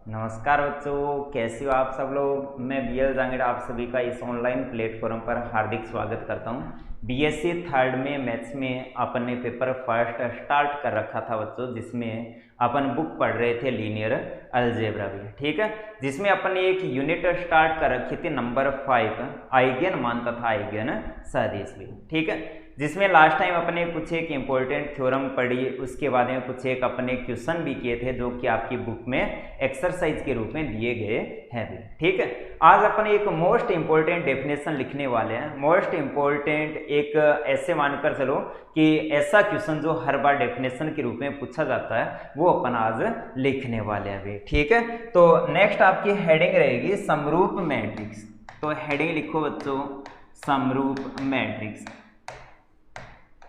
नमस्कार बच्चों, कैसे हो आप सब लोग। मैं बीएल जांगड़ आप सभी का इस ऑनलाइन प्लेटफॉर्म पर हार्दिक स्वागत करता हूं। बीएससी थर्ड में मैथ्स में अपन ने पेपर फर्स्ट स्टार्ट कर रखा था बच्चों, जिसमें अपन बुक पढ़ रहे थे लीनियर अलजेब्रा भी, ठीक है। जिसमें अपन ने एक यूनिट स्टार्ट कर रखी थी नंबर 5 आइगन मान तथा आइगन सदिश भी, ठीक है। जिसमें लास्ट टाइम अपने कुछ एक इम्पोर्टेंट थ्योरम पढ़ी, उसके बाद में कुछ एक अपने क्वेश्चन भी किए थे जो कि आपकी बुक में एक्सरसाइज के रूप में दिए गए हैं भी, ठीक है। आज अपन एक मोस्ट इंपॉर्टेंट डेफिनेशन लिखने वाले हैं। मोस्ट इंपॉर्टेंट एक ऐसे मानकर चलो कि ऐसा क्वेश्चन जो हर बार डेफिनेशन के रूप में पूछा जाता है वो अपन आज लिखने वाले हैं भी, ठीक है। तो नेक्स्ट आपकी हेडिंग रहेगी समरूप मैट्रिक्स। तो हेडिंग लिखो बच्चों, समरूप मैट्रिक्स।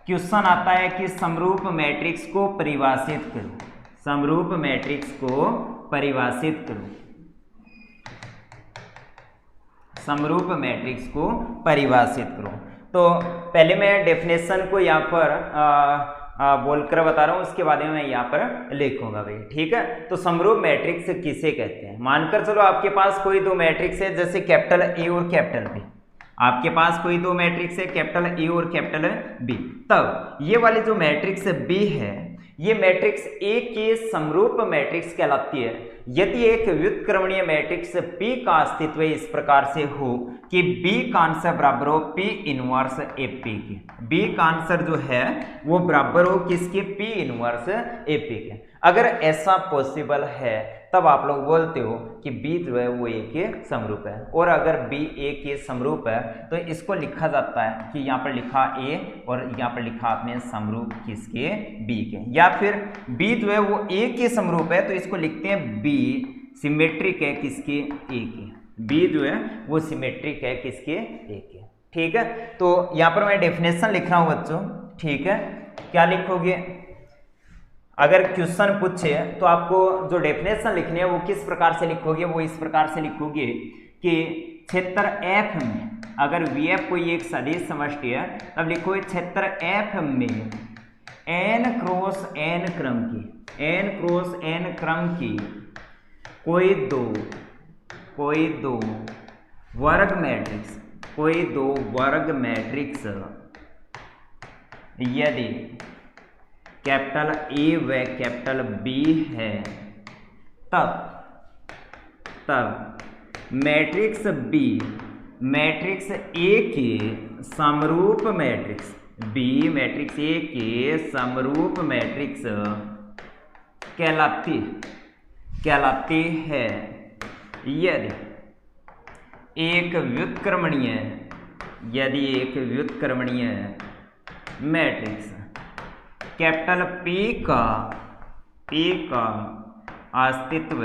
क्वेश्चन आता है कि समरूप मैट्रिक्स को परिभाषित करो। समरूप मैट्रिक्स को परिभाषित करो। समरूप मैट्रिक्स को परिभाषित करो। तो पहले मैं डेफिनेशन को यहाँ पर बोलकर बता रहा हूँ, उसके बाद में मैं यहाँ पर लिखूंगा भाई, ठीक है। तो समरूप मैट्रिक्स किसे कहते हैं। मानकर चलो आपके पास कोई दो मैट्रिक्स है, जैसे कैपिटल ए और कैपिटल बी। आपके पास कोई दो मैट्रिक्स है, कैपिटल ए और कैपिटल बी। तब ये वाली जो मैट्रिक्स बी है, ये मैट्रिक्स ए के समरूप मैट्रिक्स कहलाती है यदि एक व्युत्क्रमणीय मैट्रिक्स P का अस्तित्व इस प्रकार से हो कि B का आंसर बराबर हो P इनवर्स AP के। B का आंसर जो है वो बराबर हो किसके, P इनवर्स AP के। अगर ऐसा पॉसिबल है तब आप लोग बोलते हो कि B जो है वो A के समरूप है। और अगर B A के समरूप है तो इसको लिखा जाता है कि यहाँ पर लिखा A और यहाँ पर लिखा आपने समरूप किसके, B के। या फिर B जो है वो A के समरूप है तो इसको लिखते हैं B सिमेट्रिक है किसके, A के। B जो है वो सिमेट्रिक है किसके, A के, ठीक है। तो यहाँ पर मैं डेफिनेशन लिख रहा हूँ बच्चों, ठीक है। क्या लिखोगे, अगर क्वेश्चन पूछे तो आपको जो डेफिनेशन लिखनी है वो किस प्रकार से लिखोगे, वो इस प्रकार से लिखोगे कि क्षेत्र F में अगर VF कोई एक सदिश समष्टि है तब लिखोगे क्षेत्र F में n क्रॉस n क्रम की, n क्रॉस n क्रम की कोई दो वर्ग मैट्रिक्स, कोई दो वर्ग मैट्रिक्स यदि कैपिटल A व कैपिटल B है तब मैट्रिक्स B मैट्रिक्स A के समरूप मैट्रिक्स, B मैट्रिक्स A के समरूप मैट्रिक्स कहलाती है यदि एक व्युत्क्रमणीय मैट्रिक्स कैपिटल P का अस्तित्व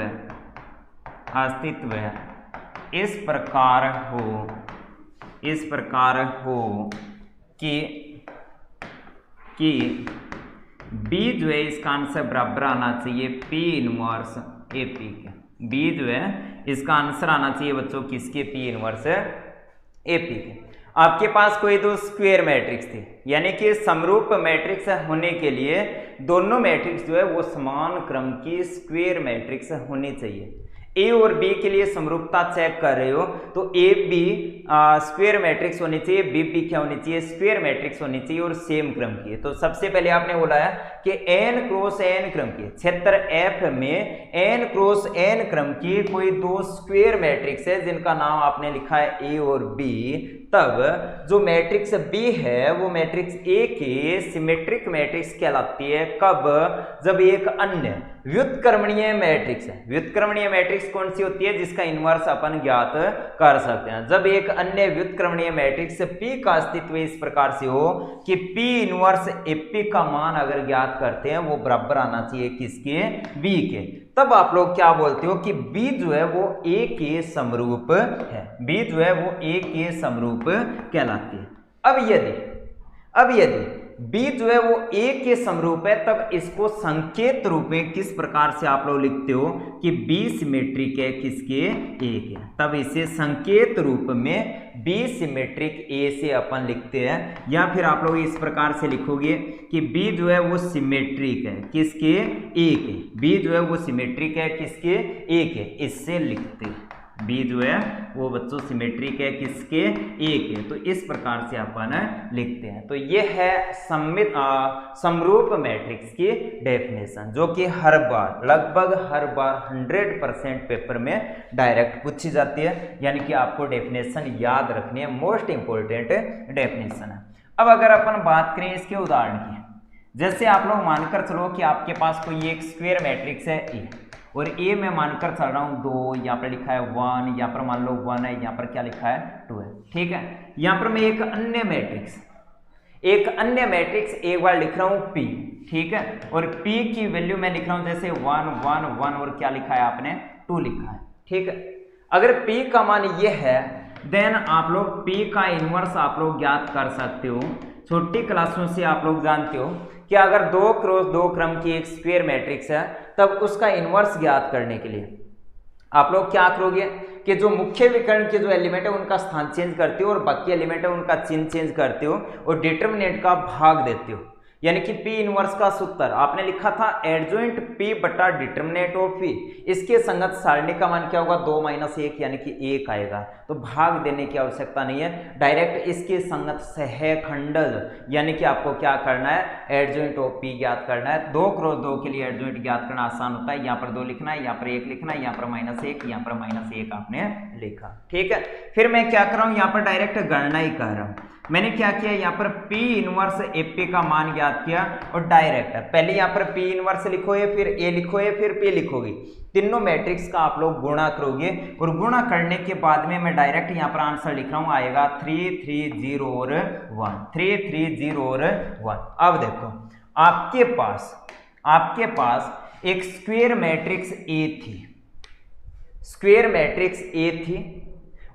इस प्रकार हो कि B जो है इसका आंसर बराबर आना चाहिए P इनवर्स AP के। B जो है इसका आंसर आना चाहिए बच्चों किसके, P इनवर्स AP के। आपके पास कोई दो स्क्वायर मैट्रिक्स थे, यानी कि समरूप मैट्रिक्स होने के लिए दोनों मैट्रिक्स जो है वो समान क्रम की स्क्वायर मैट्रिक्स होनी चाहिए। ए और बी के लिए समरूपता चेक कर रहे हो तो ए बी स्क्वायर मैट्रिक्स होनी चाहिए, बी बी क्या होनी चाहिए, स्क्वायर मैट्रिक्स होनी चाहिए और सेम क्रम की। तो सबसे पहले आपने बोला है कि n क्रॉस n क्रम की क्षेत्र F में n क्रॉस n क्रम की कोई दो स्क्वायर मैट्रिक्स है जिनका नाम आपने लिखा है A और B। तब जो मैट्रिक्स B है वो मैट्रिक्स A के सिमेट्रिक मैट्रिक्स कहलाती है। कब, जब एक अन्य व्युत्क्रमणीय मैट्रिक्स है। व्युत्क्रमणीय मैट्रिक्स कौन सी होती है, जिसका इनवर्स अपन ज्ञात कर सकते हैं। जब एक अन्य व्युत्क्रमणीय मैट्रिक्स P का अस्तित्व इस प्रकार से हो कि P इनवर्स AP का मान अगर ज्ञात करते हैं वो बराबर आना चाहिए किसके, B के। तब आप लोग क्या बोलते हो कि B जो है वो A के समरूप है। B जो है वो A के समरूप कहलाती है। अब यदि बी जो है वो ए के समरूप है, तब इसको संकेत रूप में किस प्रकार से आप लोग लिखते हो कि बी सिमेट्रिक है किसके, ए के। तब इसे संकेत रूप में बी सिमेट्रिक ए से अपन लिखते हैं, या फिर आप लोग इस प्रकार से लिखोगे कि बी जो है वो सिमेट्रिक है किसके, ए के। बी जो है वो सिमेट्रिक है किसके, ए के, इससे लिखते हैं। बी जो है वो बच्चों सिमेट्रिक है किसके, ए के। तो इस प्रकार से अपन लिखते हैं। तो ये है समरूप मैट्रिक्स की डेफिनेशन, जो कि हर बार लगभग हर बार 100% पेपर में डायरेक्ट पूछी जाती है, यानी कि आपको डेफिनेशन याद रखनी है, मोस्ट इंपॉर्टेंट डेफिनेशन है। अब अगर अपन बात करें इसके उदाहरण की, जैसे आप लोग मानकर चलो कि आपके पास कोई एक स्क्वायर मैट्रिक्स है ए, और ए में मानकर चल रहा हूं 2, यहाँ पर लिखा है 1, यहाँ पर मान लो 1 है, यहाँ पर क्या लिखा है 2 है, ठीक है। यहाँ पर मैं एक अन्य मैट्रिक्स एक बार लिख रहा हूं P, ठीक है, और P की वैल्यू मैं लिख रहा हूं जैसे 1 1 1, और क्या लिखा है आपने 2 लिखा है, ठीक है। अगर P का मान ये है, देन आप लोग P का इनवर्स आप लोग ज्ञात कर सकते हो। छोटी क्लासों से आप लोग जानते हो कि अगर 2 क्रॉस 2 क्रम की एक स्क्वायर मैट्रिक्स है, तब उसका इनवर्स ज्ञात करने के लिए आप लोग क्या करोगे कि जो मुख्य विकर्ण के जो एलिमेंट है उनका स्थान चेंज करते हो, और बाकी एलिमेंट है उनका चिन्ह चेंज करते हो, और डिटर्मिनेंट का भाग देते हो। यानी कि P इनवर्स का सूत्र आपने लिखा था एडजॉइंट P बटा डिटर्मिनेंट ऑफ P, इसके संगत सारणी का मान क्या होगा 2 - 1, यानी कि 1 आएगा। तो भाग देने की आवश्यकता नहीं है, डायरेक्ट इसके संगत सहखंडल, यानी कि आपको क्या करना है, एडजॉइंट ऑफ P ज्ञात करना है। 2 क्रॉस 2 के लिए एडजॉइंट ज्ञात करना आसान होता है। यहाँ पर 2 लिखना है, यहाँ पर 1 लिखना है, यहाँ पर -1, यहाँ पर -1 आपने लिखा, ठीक है। फिर मैं क्या कर रहा हूँ, यहाँ पर डायरेक्ट गणना ही कर रहा हूँ। मैंने क्या किया, यहाँ पर P इनवर्स AP का मान ज्ञात किया, और डायरेक्ट पहले यहाँ पर P इनवर्स लिखोगे, फिर A लिखोगे, फिर P लिखोगे, तीनों मैट्रिक्स का आप लोग गुणा करोगे, और गुणा करने के बाद में मैं डायरेक्ट यहाँ पर आंसर लिख रहा हूँ, आएगा 3 3 0 और 1, 3 3 0 और 1। अब देखो आपके पास एक स्क्वायर मैट्रिक्स A थी,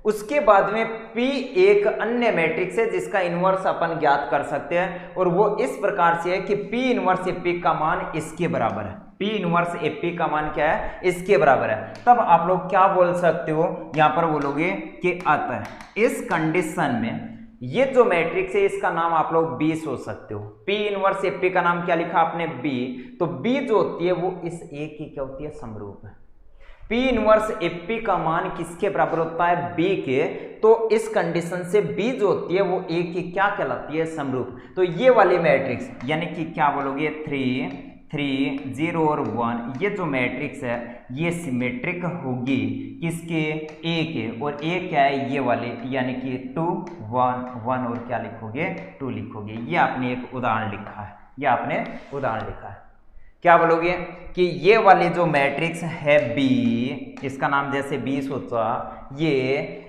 उसके बाद में P एक अन्य मैट्रिक्स है जिसका इनवर्स अपन ज्ञात कर सकते हैं, और वो इस प्रकार से है कि P इनवर्स AP का मान इसके बराबर है। P इनवर्स AP का मान क्या है, इसके बराबर है। तब आप लोग क्या बोल सकते हो, यहाँ पर बोलोगे कि अतः इस कंडीशन में ये जो मैट्रिक्स है इसका नाम आप लोग B सोच सकते हो। P इनवर्स AP का नाम क्या लिखा आपने, B। तो B जो होती है वो इस A की क्या होती है, समरूप है। P इनवर्स AP का मान किसके बराबर होता है, B के। तो इस कंडीशन से B जो होती है वो A की क्या कहलाती है, समरूप। तो ये वाली मैट्रिक्स यानी कि क्या बोलोगे 3 3 0 और 1, ये जो मैट्रिक्स है ये सिमेट्रिक होगी किसके, A के। और A क्या है, ये वाले, यानी कि 2 1 1, और क्या लिखोगे 2 लिखोगे। ये आपने एक उदाहरण लिखा है, क्या बोलोगे कि ये वाली जो मैट्रिक्स है B, इसका नाम जैसे B सोचा, ये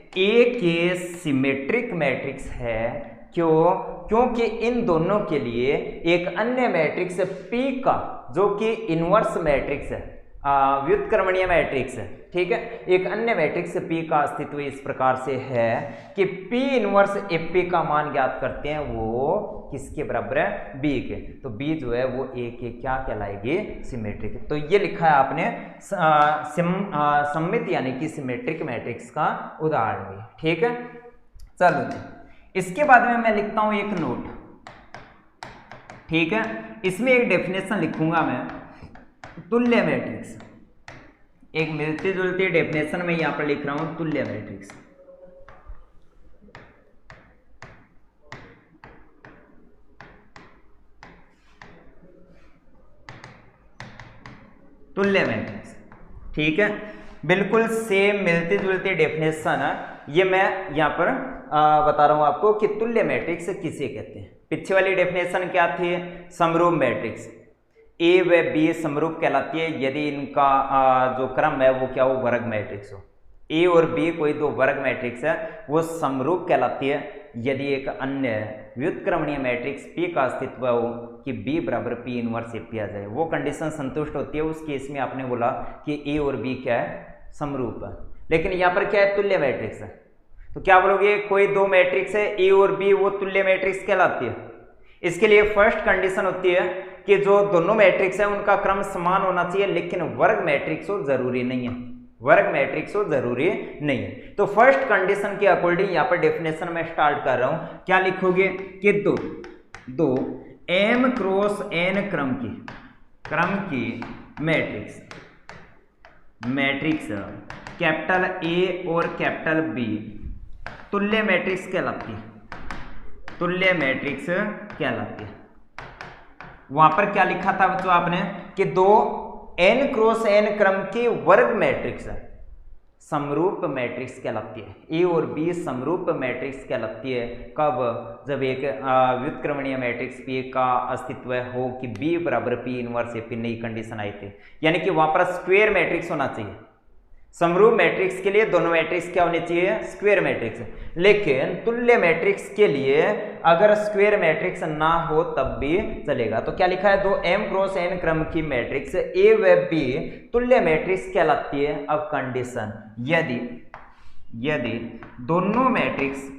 A के सिमेट्रिक मैट्रिक्स है। क्योंकि इन दोनों के लिए एक अन्य मैट्रिक्स P का, जो कि इनवर्स मैट्रिक्स है, व्युत्क्रमणीय मैट्रिक्स है, ठीक है, एक अन्य मैट्रिक्स P का अस्तित्व इस प्रकार से है कि P इनवर्स AP का मान ज्ञात करते हैं, वो किसके बराबर है, B के। तो B जो है वो A के क्या कहलाएगी, सिमेट्रिक। तो ये लिखा है आपने सममित यानी कि सिमेट्रिक मैट्रिक्स का उदाहरण भी, ठीक है। चलो जी, इसके बाद में मैं लिखता हूं एक नोट, ठीक है। इसमें एक डेफिनेशन लिखूंगा मैं, तुल्य मैट्रिक्स, एक मिलती जुलती डेफिनेशन में यहां पर लिख रहा हूं, तुल्य मैट्रिक्स। तुल्य मैट्रिक्स, ठीक है, बिल्कुल सेम मिलती जुलती डेफिनेशन है। ये मैं यहाँ पर बता रहा हूँ आपको कि तुल्य मैट्रिक्स किसे कहते हैं। पीछे वाली डेफिनेशन क्या थी, समरूप मैट्रिक्स A व B समरूप कहलाती है यदि इनका जो क्रम है वो क्या हो, वर्ग मैट्रिक्स हो। A और B कोई दो वर्ग मैट्रिक्स है, वो समरूप कहलाती है यदि एक अन्य व्युत्क्रमणीय मैट्रिक्स P का अस्तित्व हो कि B बराबर P इनवर्स AP आ जाए, वो कंडीशन संतुष्ट होती है। उस केस में आपने बोला कि A और B क्या है, समरूप है। लेकिन यहाँ पर क्या है, तुल्य मैट्रिक्स है। तो क्या बोलोगे, कोई दो मैट्रिक्स है A और B, वो तुल्य मैट्रिक्स कहलाती है। इसके लिए फर्स्ट कंडीशन होती है कि जो दोनों मैट्रिक्स है उनका क्रम समान होना चाहिए, लेकिन वर्ग मैट्रिक्स हो जरूरी नहीं है, वर्ग मैट्रिक्स हो जरूरी नहीं है। तो फर्स्ट कंडीशन के अकॉर्डिंग यहाँ पर डेफिनेशन में स्टार्ट कर रहा हूं। क्या लिखोगे कि दो m क्रॉस n क्रम की मैट्रिक्स कैपिटल A और कैपिटल B तुल्य मैट्रिक्स कहलाती है, तुल्य मैट्रिक्स कहलाती है। वहां पर क्या लिखा था बच्चों आपने कि दो n क्रॉस n क्रम की वर्ग मैट्रिक्स समरूप मैट्रिक्स कहलाती है। ए और बी समरूप मैट्रिक्स कहलाती है कब? जब एक व्युत्क्रमणीय मैट्रिक्स P का अस्तित्व हो कि B बराबर P इनवर्स ए, नई कंडीशन आई थी, यानी कि वहां पर स्क्वायर मैट्रिक्स होना चाहिए। समरूप मैट्रिक्स के लिए दोनों मैट्रिक्स क्या होने चाहिए? Square matrix. लेकिन तुल्य मैट्रिक्स के लिए अगर स्क्वायर मैट्रिक्स ना हो तब भी चलेगा। तो क्या लिखा है? दो m क्रॉस n क्रम की मैट्रिक्स A व B तुल्य मैट्रिक्स कहलाती है। अब कंडीशन, यदि दोनों मैट्रिक्स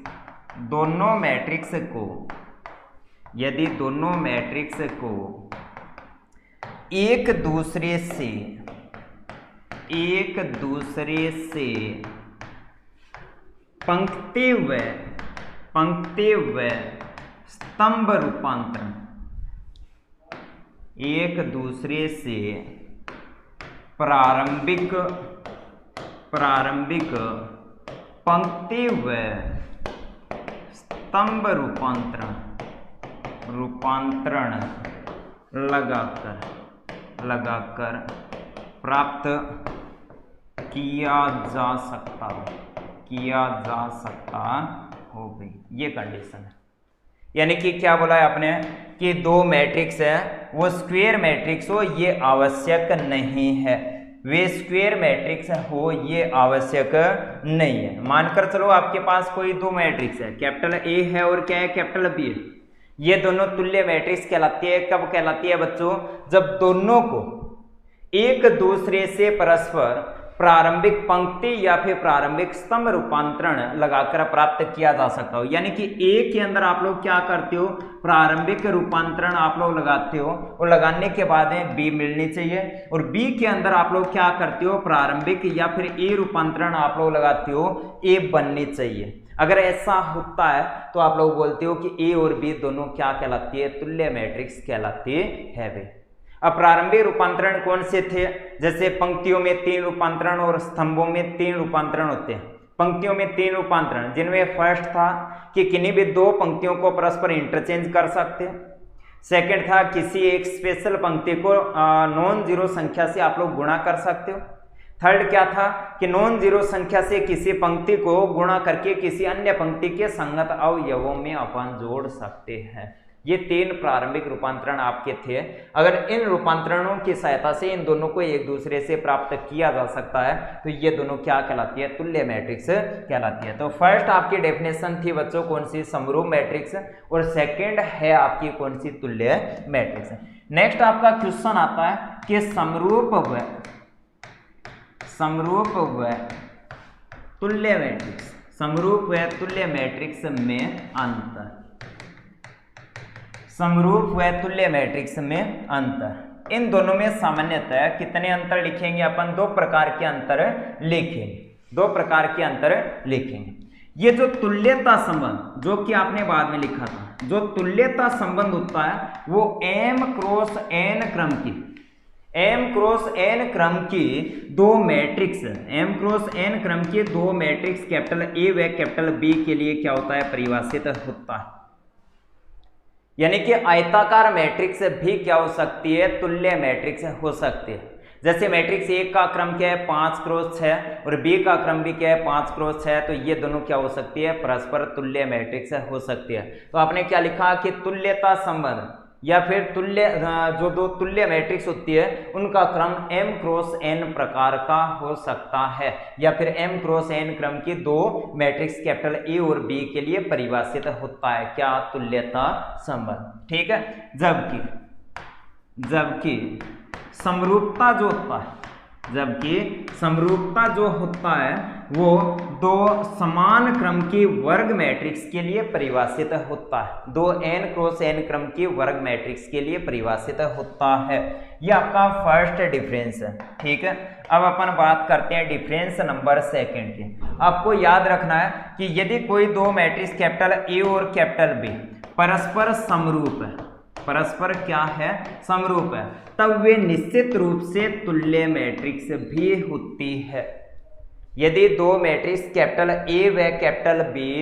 को एक दूसरे से पंक्ति व स्तंभ रूपांतरण, एक दूसरे से प्रारंभिक पंक्ति व स्तंभ रूपांतरण लगाकर प्राप्त किया जा सकता हो गई, ये कंडीशन है। यानी कि क्या बोला है आपने कि दो मैट्रिक्स है वो स्क्वायर मैट्रिक्स हो ये आवश्यक नहीं है, वे स्क्वायर मैट्रिक्स हो ये आवश्यक नहीं है। मानकर चलो आपके पास कोई दो मैट्रिक्स है, कैपिटल ए है और क्या है? कैपिटल बी है। ये दोनों तुल्य मैट्रिक्स कहलाती है। कब कहलाती है बच्चों? जब दोनों को एक दूसरे से परस्पर प्रारंभिक पंक्ति या फिर प्रारंभिक स्तंभ रूपांतरण लगाकर प्राप्त किया जा सकता हो। यानी कि ए के अंदर आप लोग क्या करते हो? प्रारंभिक रूपांतरण आप लोग लगाते हो और लगाने के बाद बी मिलनी चाहिए, और बी के अंदर आप लोग क्या करते हो? प्रारंभिक या फिर ए रूपांतरण आप लोग लगाते हो, ए बननी चाहिए। अगर ऐसा होता है तो आप लोग बोलते हो कि ए और बी दोनों क्या कहलाती है? तुल्य मैट्रिक्स कहलाती है वे। अब प्रारंभिक रूपांतरण कौन से थे? जैसे पंक्तियों में 3 रूपांतरण और स्तंभों में 3 रूपांतरण होते हैं। पंक्तियों में 3 रूपांतरण, जिनमें फर्स्ट था कि किन्हीं भी दो पंक्तियों को परस्पर इंटरचेंज कर सकते हैं। सेकंड था किसी एक स्पेशल पंक्ति को नॉन जीरो संख्या से आप लोग गुणा कर सकते हो। थर्ड क्या था कि नॉन जीरो संख्या से किसी पंक्ति को गुणा करके किसी अन्य पंक्ति के संगत अवयवों में अपन जोड़ सकते हैं। ये 3 प्रारंभिक रूपांतरण आपके थे। अगर इन रूपांतरणों की सहायता से इन दोनों को एक दूसरे से प्राप्त किया जा सकता है तो ये दोनों क्या कहलाती है? तुल्य मैट्रिक्स कहलाती है। तो फर्स्ट आपकी डेफिनेशन थी बच्चों कौन सी? समरूप मैट्रिक्स, और सेकंड है आपकी कौन सी? तुल्य मैट्रिक्स। नेक्स्ट आपका क्वेश्चन आता है कि समरूप व तुल्य मैट्रिक्स, समरूप व तुल्य मैट्रिक्स में अंतर, समरूप व तुल्य मैट्रिक्स में अंतर। इन दोनों में सामान्यतः कितने अंतर लिखेंगे अपन? 2 प्रकार के अंतर लिखेंगे, 2 प्रकार के अंतर लिखेंगे। ये जो तुल्यता संबंध जो कि आपने बाद में लिखा था, जो तुल्यता संबंध होता है वो m क्रॉस n क्रम की दो मैट्रिक्स, m क्रॉस n क्रम की दो मैट्रिक्स कैपिटल A व कैपिटल B के लिए क्या होता है? परिभाषित होता है। यानी कि आयताकार मैट्रिक्स भी क्या हो सकती है? तुल्य मैट्रिक्स हो सकती है। जैसे मैट्रिक्स A का क्रम क्या है? 5 क्रॉस 6 और B का क्रम भी क्या है? 5 क्रॉस 6। तो ये दोनों क्या हो सकती है? परस्पर तुल्य मैट्रिक्स हो सकती है। तो आपने क्या लिखा कि तुल्यता संबंध या फिर तुल्य जो दो तुल्य मैट्रिक्स होती है उनका क्रम m क्रॉस n प्रकार का हो सकता है, या फिर m क्रॉस n क्रम की दो मैट्रिक्स कैपिटल A और B के लिए परिभाषित होता है। क्या? तुल्यता संबंध। ठीक है। जबकि समरूपता जो होता है, जबकि समरूपता जो होता है वो दो समान क्रम की वर्ग मैट्रिक्स के लिए परिभाषित होता है, दो n क्रॉस n क्रम की वर्ग मैट्रिक्स के लिए परिभाषित होता है। ये आपका फर्स्ट डिफरेंस है, ठीक है। अब अपन बात करते हैं डिफरेंस नंबर सेकंड की। आपको याद रखना है कि यदि कोई दो मैट्रिक्स कैपिटल ए और कैपिटल बी परस्पर समरूप है, परस्पर क्या है, समरूप है, तब वे निश्चित रूप से तुल्य मैट्रिक्स भी होती है। यदि दो मैट्रिक्स कैपिटल ए व कैपिटल बी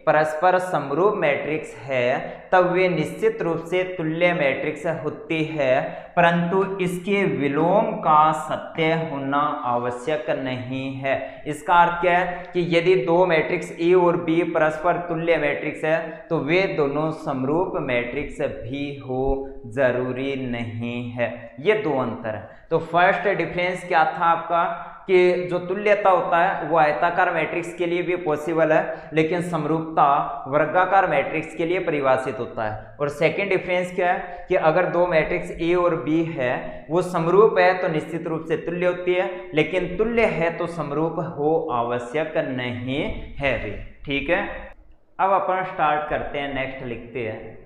परस्पर समरूप मैट्रिक्स है तब वे निश्चित रूप से तुल्य मैट्रिक्स होती है, परंतु इसके विलोम का सत्य होना आवश्यक नहीं है। इसका अर्थ क्या है कि यदि दो मैट्रिक्स ए और बी परस्पर तुल्य मैट्रिक्स है तो वे दोनों समरूप मैट्रिक्स भी हो जरूरी नहीं है। ये दो अंतर है। तो फर्स्ट डिफरेंस क्या था आपका कि जो तुल्यता होता है वो आयताकार मैट्रिक्स के लिए भी पॉसिबल है, लेकिन समरूपता वर्गाकार मैट्रिक्स के लिए परिभाषित होता है। और सेकंड डिफरेंस क्या है कि अगर दो मैट्रिक्स ए और बी है वो समरूप है तो निश्चित रूप से तुल्य होती है, लेकिन तुल्य है तो समरूप हो आवश्यक नहीं है भी, ठीक है। अब अपन स्टार्ट करते हैं, नेक्स्ट लिखते हैं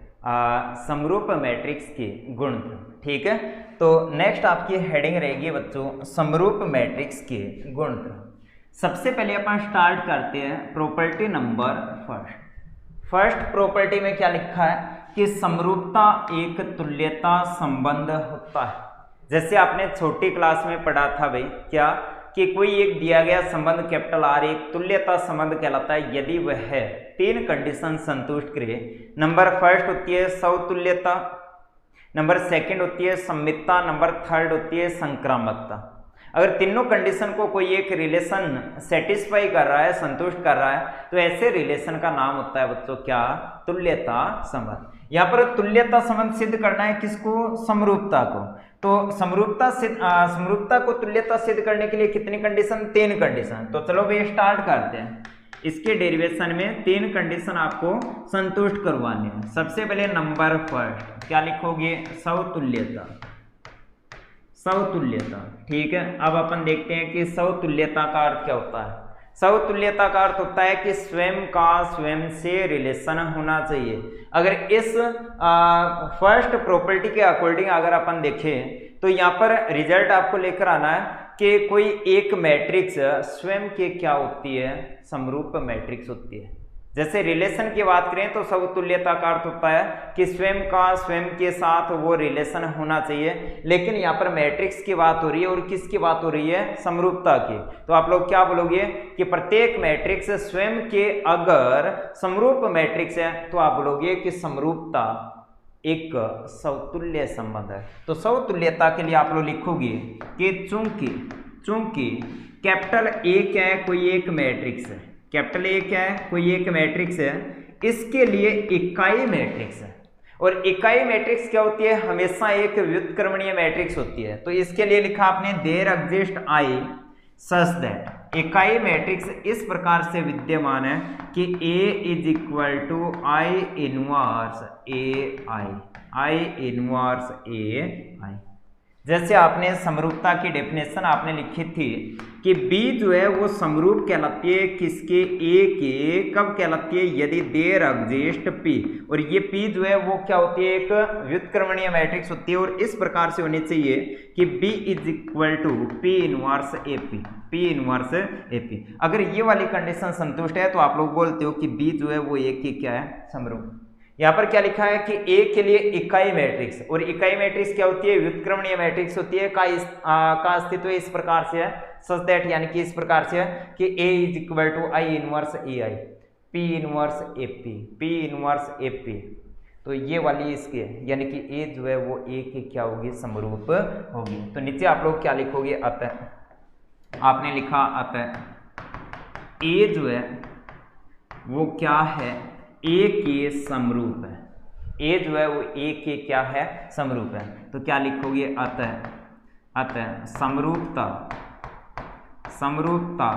समरूप मैट्रिक्स की गुणधर्म, ठीक है। तो नेक्स्ट आपकी हेडिंग रहेगी बच्चों समरूप मैट्रिक्स के गुणधर्म। सबसे पहले अपन स्टार्ट करते हैं प्रॉपर्टी नंबर फर्स्ट प्रॉपर्टी में क्या लिखा है कि समरूपता एक तुल्यता संबंध होता है। जैसे आपने छोटी क्लास में पढ़ा था भाई क्या कि कोई एक दिया गया संबंध कैपिटल आर एक तुल्यता संबंध कहलाता है यदि वह तीन कंडीशन संतुष्ट करे। नंबर फर्स्ट होती है समतुल्यता, नंबर सेकंड होती है सममितता, नंबर थर्ड होती है संक्रामकता। अगर तीनों कंडीशन को कोई एक रिलेशन सेटिस्फाई कर रहा है, संतुष्ट कर रहा है, तो ऐसे रिलेशन का नाम होता है बच्चों क्या, तुल्यता संबंध। यहाँ पर तुल्यता संबंध सिद्ध करना है किसको, समरूपता को। तो समरूपता को तुल्यता सिद्ध करने के लिए कितनी कंडीशन, तीन कंडीशन। तो चलो भाई स्टार्ट करते हैं। इसके डेरिवेशन में तीन कंडीशन आपको संतुष्ट करवानी है। सबसे पहले नंबर फर्स्ट क्या लिखोगे, समतुल्यता, समतुल्यता, ठीक है। अब अपन देखते हैं कि समतुल्यता का अर्थ क्या होता है। समतुल्यता का अर्थ होता है कि स्वयं का स्वयं से रिलेशन होना चाहिए। अगर इस फर्स्ट प्रॉपर्टी के अकॉर्डिंग अगर अपन देखें तो यहाँ पर रिजल्ट आपको लेकर आना है कि कोई एक मैट्रिक्स स्वयं के क्या होती है, समरूप मैट्रिक्स होती है। जैसे रिलेशन की बात करें तो समतुल्यता का अर्थ होता है कि स्वयं का स्वयं के साथ वो रिलेशन होना चाहिए, लेकिन यहाँ पर मैट्रिक्स की बात हो रही है और किसकी बात हो रही है, समरूपता की। तो आप लोग क्या बोलोगे कि प्रत्येक मैट्रिक्स स्वयं के अगर समरूप मैट्रिक्स है तो आप बोलोगे कि समरूपता एक समतुल्य संबंध है। तो समतुल्यता के लिए आप लोग लिखोगे कि चूंकि कैपिटल ए क्या है, कोई एक मैट्रिक्स है, कैपिटल ए क्या है, कोई एक मैट्रिक्स है, इसके लिए इकाई मैट्रिक्स है। और इकाई मैट्रिक्स क्या होती है, हमेशा एक व्युत्क्रमणीय मैट्रिक्स होती है। तो इसके लिए लिखा आपने there exist I such that, इकाई मैट्रिक्स इस प्रकार से विद्यमान है कि A is equal to I inverse A I inverse A I. जैसे आपने समरूपता की डेफिनेशन आपने लिखी थी कि B जो है वो समरूप कहलाती है किसके, A के। कब कहलाती है, यदि देयर एग्जिस्ट P, और ये P जो है वो क्या होती है, एक व्युत्क्रमणीय मैट्रिक्स होती है। और इस प्रकार से होनी चाहिए कि B is equal to P inverse AP, P inverse AP। अगर ये वाली कंडीशन संतुष्ट है तो आप लोग बोलते हो कि B जो है वो A की क्या है, समरूप। यहाँ पर क्या लिखा है कि A के लिए इकाई मैट्रिक्स, और इकाई मैट्रिक्स क्या होती है, व्युत्क्रमणीय मैट्रिक्स होती है। का अस्तित्व इस प्रकार से है सच दैट, यानी कि इस प्रकार से है कि A is equal to I inverse A I, P inverse AP, P inverse AP। तो ये वाली इसके यानी कि A जो है वो A की क्या होगी, समरूप होगी। तो नीचे आप लोग क्या लिखोगे, अतः आपने लिखा अतः A जो है वो क्या है, A के समरूप है। A जो है वो A के क्या है, समरूप है। तो क्या लिखोगे, अतः समरूपता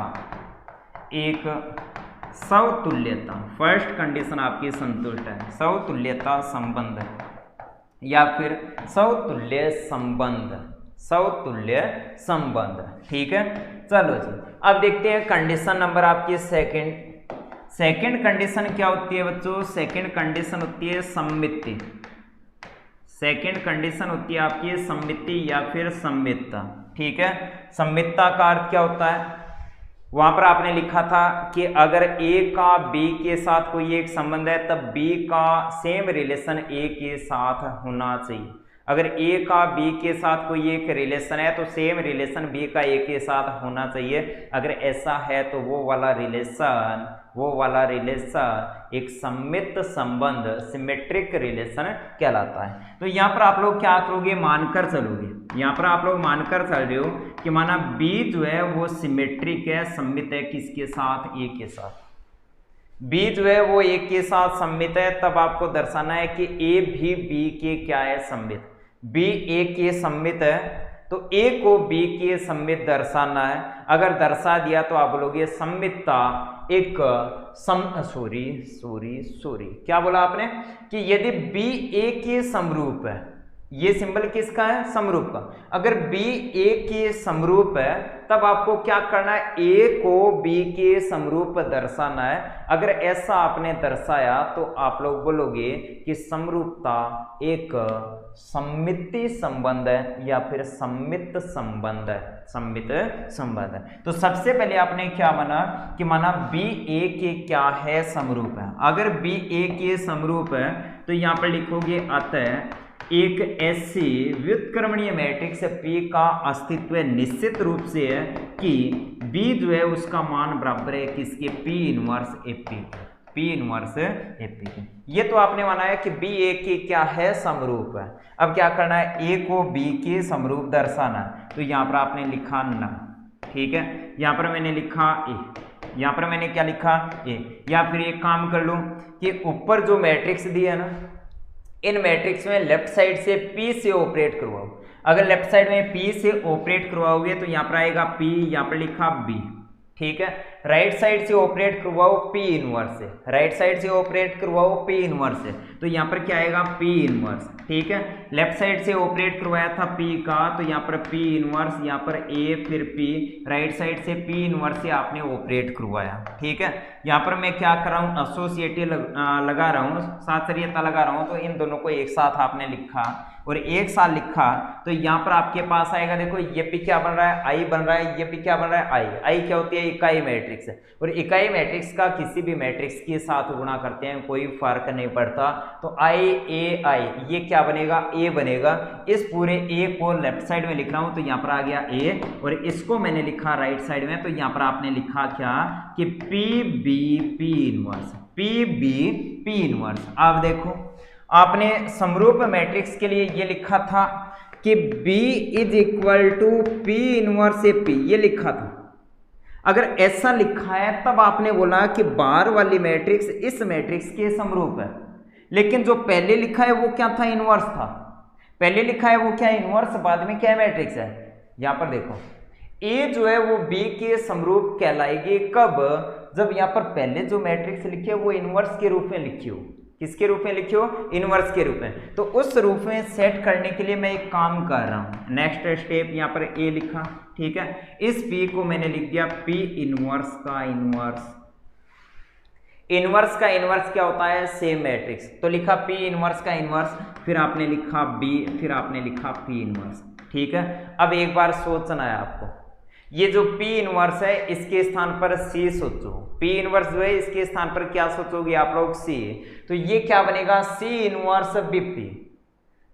एक समतुल्यता, फर्स्ट कंडीशन आपकी संतुष्ट है, समतुल्यता संबंध या फिर समतुल्य संबंध, समतुल्य संबंध। ठीक है, चलो जी अब देखते हैं कंडीशन नंबर आपकी सेकंड कंडीशन क्या होती है बच्चों। सेकंड कंडीशन होती है सम्मिति। सेकंड कंडीशन होती है आपकी सम्मिति या फिर सम्मितता। ठीक है, सम्मितता का अर्थ क्या होता है, वहां पर आपने लिखा था कि अगर ए का बी के साथ कोई एक संबंध है तब बी का सेम रिलेशन ए के साथ होना चाहिए। अगर ए का बी के साथ कोई एक रिलेशन है तो सेम रिलेशन बी का ए के साथ होना चाहिए। अगर ऐसा है तो वो वाला रिलेशन एक सम्मित संबंध सिमेट्रिक रिलेशन कहलाता है। तो यहाँ पर आप लोग क्या करोगे, मानकर चलोगे। यहाँ पर आप लोग मानकर चल रहे हो कि माना बी जो है वो सिमेट्रिक है, सम्मित है किसके साथ, ए के साथ। बी जो है वो ए के साथ सम्मित है, तब आपको दर्शाना है कि ए भी बी के क्या है, सम्मित। बी ए के सम्मित है तो ए को बी के सम्मित दर्शाना है। अगर दर्शा दिया तो आप बोलोगे सम्मितता एक क्या बोला आपने कि यदि बी ए के समरूप है, ये सिंबल किसका है, समरूप का। अगर बी ए के समरूप है तब आपको क्या करना है, ए को बी के समरूप दर्शाना है। अगर ऐसा आपने दर्शाया तो आप लोग बोलोगे कि समरूपता एक सम्मिति संबंध है या फिर सम्मित संबंध है, सम्मित संबंध है। तो सबसे पहले आपने क्या माना कि माना बी ए के क्या है, समरूप है। अगर बी ए के समरूप है तो यहाँ पर लिखोगे अतः एक ऐसी व्युत्क्रमणीय मैट्रिक्स P का अस्तित्व निश्चित रूप से है कि B जो है उसका मान बराबर है किसके, P inverse AP। P inverse AP। ये तो आपने माना है कि B A के क्या है, समरूप है। अब क्या करना है, A को B के समरूप दर्शाना है। तो यहाँ पर आपने लिखा न, ठीक है, यहाँ पर मैंने लिखा A, यहाँ पर मैंने क्या लिखा A। या फिर एक काम कर लो कि ऊपर जो मैट्रिक्स दी है ना, इन मैट्रिक्स में लेफ्ट साइड से P से ऑपरेट करवाओ। अगर लेफ्ट साइड में P से ऑपरेट करवाओगे तो यहाँ पर आएगा P, यहाँ पर लिखा B। ठीक है, राइट साइड से ऑपरेट करवाओ P इनवर्स से, राइट साइड से ऑपरेट करवाओ P इनवर्स से, तो यहाँ पर क्या आएगा, P इनवर्स। ठीक है, लेफ्ट साइड से ऑपरेट करवाया था P का तो यहाँ पर P इनवर्स, यहाँ पर A फिर P, राइट साइड से P इनवर्स से आपने ऑपरेट करवाया। ठीक है, यहाँ पर मैं क्या कर रहा हूँ, एसोसिएटिव लगा रहा हूँ, साथचर्यता लगा रहा हूँ। तो इन दोनों को एक साथ आपने लिखा और एक साथ लिखा तो यहाँ पर आपके पास आएगा, देखो ये P क्या बन रहा है, I बन रहा है, ये P क्या बन रहा है, I क्या होती है, इकाई मैट्रिक्स है। और इकाई मैट्रिक्स का किसी भी मैट्रिक्स के साथ गुणा करते हैं कोई फर्क नहीं पड़ता। तो I ये क्या बनेगा, A बनेगा। इस पूरे A को लेफ्ट साइड में लिख रहा हूं तो यहाँ पर आ गया A, और इसको मैंने लिखा राइट साइड में, तो यहाँ पर आपने लिखा क्या कि P B इनवर्स। आप देखो आपने समरूप मैट्रिक्स के लिए ये लिखा था कि B is equal to P inverse AP, ये लिखा था। अगर ऐसा लिखा है तब आपने बोला कि बाहर वाली मैट्रिक्स इस मैट्रिक्स के समरूप है। लेकिन जो पहले लिखा है वो क्या था, इनवर्स था। पहले लिखा है वो क्या, इनवर्स, बाद में क्या मैट्रिक्स है। यहां पर देखो A जो है वो B के समरूप कहलाएगी कब, जब यहाँ पर पहले जो मैट्रिक्स लिखी है वो इनवर्स के रूप में लिखी हो। किसके रूप में लिखी हो, इनवर्स के रूप में। तो उस रूप में सेट करने के लिए मैं एक काम कर रहा हूं। नेक्स्ट स्टेप, यहाँ पर A लिखा, ठीक है, इस P को मैंने लिख दिया P इनवर्स का इनवर्स। इनवर्स का इनवर्स क्या होता है, सेम मैट्रिक्स। तो लिखा P इनवर्स का इनवर्स, फिर आपने लिखा B, फिर आपने लिखा P इनवर्स। ठीक है, अब एक बार सोचना है आपको, ये जो P इनवर्स है इसके स्थान पर C सोचो। P इनवर्स जो है इसके स्थान पर क्या सोचोगे आप लोग, C। तो ये क्या बनेगा, C inverse BP,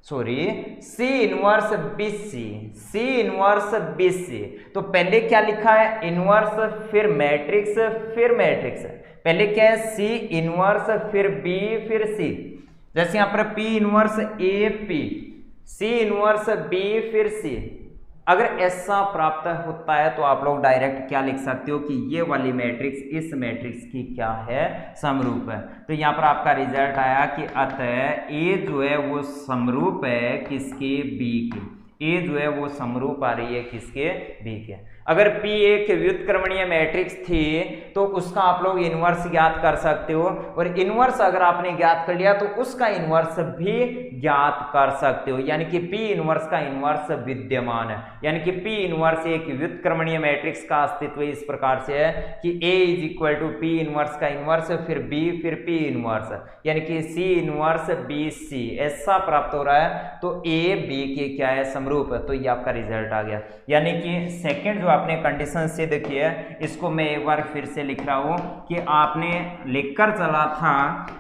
sorry C inverse BC, C inverse BC। तो पहले क्या लिखा है, इनवर्स फिर मैट्रिक्स फिर मैट्रिक्स। पहले क्या है, C इनवर्स फिर B फिर C। जैसे यहाँ पर P inverse AP, C inverse B फिर C। अगर ऐसा प्राप्त होता है तो आप लोग डायरेक्ट क्या लिख सकते हो कि ये वाली मैट्रिक्स इस मैट्रिक्स की क्या है, समरूप है। तो यहाँ पर आपका रिजल्ट आया कि अतः A जो है वो समरूप है किसके, B के। A जो है वो समरूप आ रही है किसके, B के। अगर P एक व्युत्क्रमणीय मैट्रिक्स थी तो उसका आप लोग इनवर्स ज्ञात कर सकते हो, और इनवर्स अगर आपने ज्ञात कर लिया तो उसका इनवर्स भी ज्ञात कर सकते हो, यानी कि P इनवर्स का इनवर्स विद्यमान है। यानी कि P इनवर्स एक व्युत्क्रमणीय मैट्रिक्स का अस्तित्व इस प्रकार से है कि A is equal to P inverse का इनवर्स, फिर B, फिर P इनवर्स, यानी कि C इनवर्स BC ऐसा प्राप्त हो रहा है। तो A B के क्या है, समरूप है। तो ये आपका रिजल्ट आ गया। यानी कि सेकंड जो आपने कंडीशन सिद्ध की है, इसको मैं एक बार फिर से लिख रहा हूं कि आपने लिखकर चला था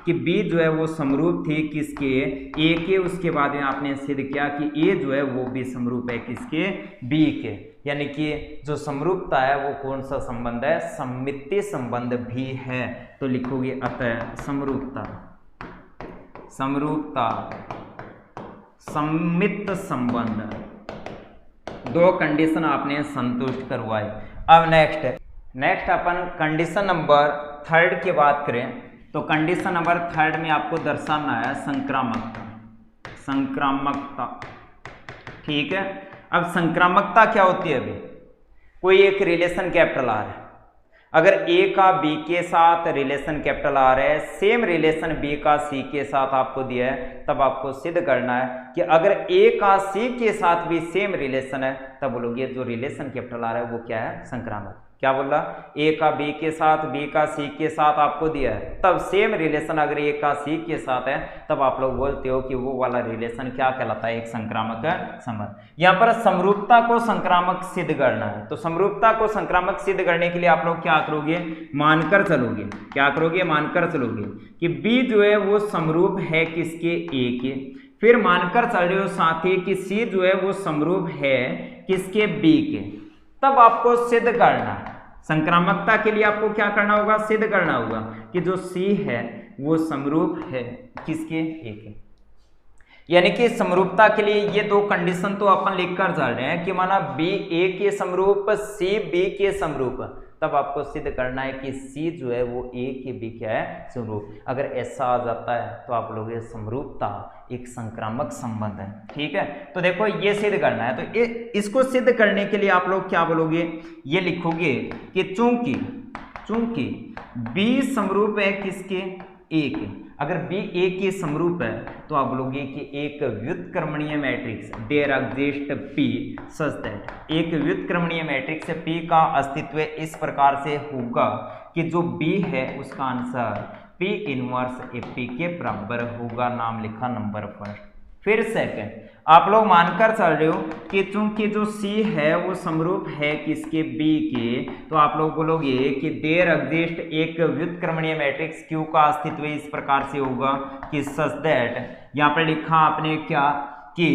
कि B जो है वो समरूप थी किसके, A के, उसके बाद में आपने सिद्ध किया कि A जो है वो भी समरूप है किसके, B के। यानी कि जो समरूपता है वो कौन सा संबंध है, सममितीय संबंध भी है। तो लिखोगे अतः समरूपता, समरूपता सम्मित संबंध, दो कंडीशन आपने संतुष्ट करवाई। अब नेक्स्ट अपन कंडीशन नंबर थर्ड की बात करें तो कंडीशन नंबर थर्ड में आपको दर्शाना है संक्रामकता, संक्रामकता। ठीक है, अब संक्रामकता क्या होती है? अभी कोई एक रिलेशन कैपिटल आर है, अगर A का B के साथ रिलेशन कैपिटल आर है, सेम रिलेशन B का C के साथ आपको दिया है, तब आपको सिद्ध करना है कि अगर A का C के साथ भी सेम रिलेशन है, तब बोलोगे जो रिलेशन कैपिटल आर है वो क्या है, संक्रामक। क्या बोल रहा, A का B के साथ, B का C के साथ आपको दिया है, तब सेम रिलेशन अगर A का C के साथ है, तब आप लोग बोलते हो कि वो वाला रिलेशन क्या कहलाता है, एक संक्रामक संबंध। यहाँ पर समरूपता को संक्रामक सिद्ध करना है, तो समरूपता को संक्रामक सिद्ध करने के लिए आप लोग क्या करोगे, मानकर चलोगे। क्या करोगे, मानकर चलोगे कि B जो है वो समरूप है किसके, A के। फिर मानकर चल रहे हो साथ ही कि C जो है वो समरूप है किसके, B के। तब आपको सिद्ध करना है, संक्रामकता के लिए आपको क्या करना होगा, सिद्ध करना होगा कि जो C है वो समरूप है किसके, A के। यानी कि समरूपता के लिए ये दो कंडीशन तो अपन लिखकर चल रहे हैं कि माना B A के समरूप, C B के समरूप, तब आपको सिद्ध करना है कि C जो है वो A के B क्या है, समरूप। अगर ऐसा आ जाता है तो आप लोग ये समरूपता एक संक्रामक संबंध है। ठीक है, तो देखो ये सिद्ध करना है, तो इसको सिद्ध करने के लिए आप लोग क्या बोलोगे, ये लिखोगे कि चूंकि B समरूप है किसके, A के। अगर B A के समरूप है तो आप बोलोगे कि एक व्युत्क्रमणीय matrix there exist P such that, एक व्युत्क्रमणीय मैट्रिक्स P का अस्तित्व इस प्रकार से होगा कि जो B है उसका आंसर P इनवर्स AP के बराबर होगा। नाम लिखा नंबर फर्स्ट। फिर सेकंड, आप लोग मानकर चल रहे हो कि चूंकि जो C है वो समरूप है किसके, B के, तो आप लोग बोलोगे कि देयर एग्जिस्ट एक व्युत्क्रमणीय मैट्रिक्स Q का अस्तित्व इस प्रकार से होगा कि सच दैट, यहाँ पर लिखा आपने क्या कि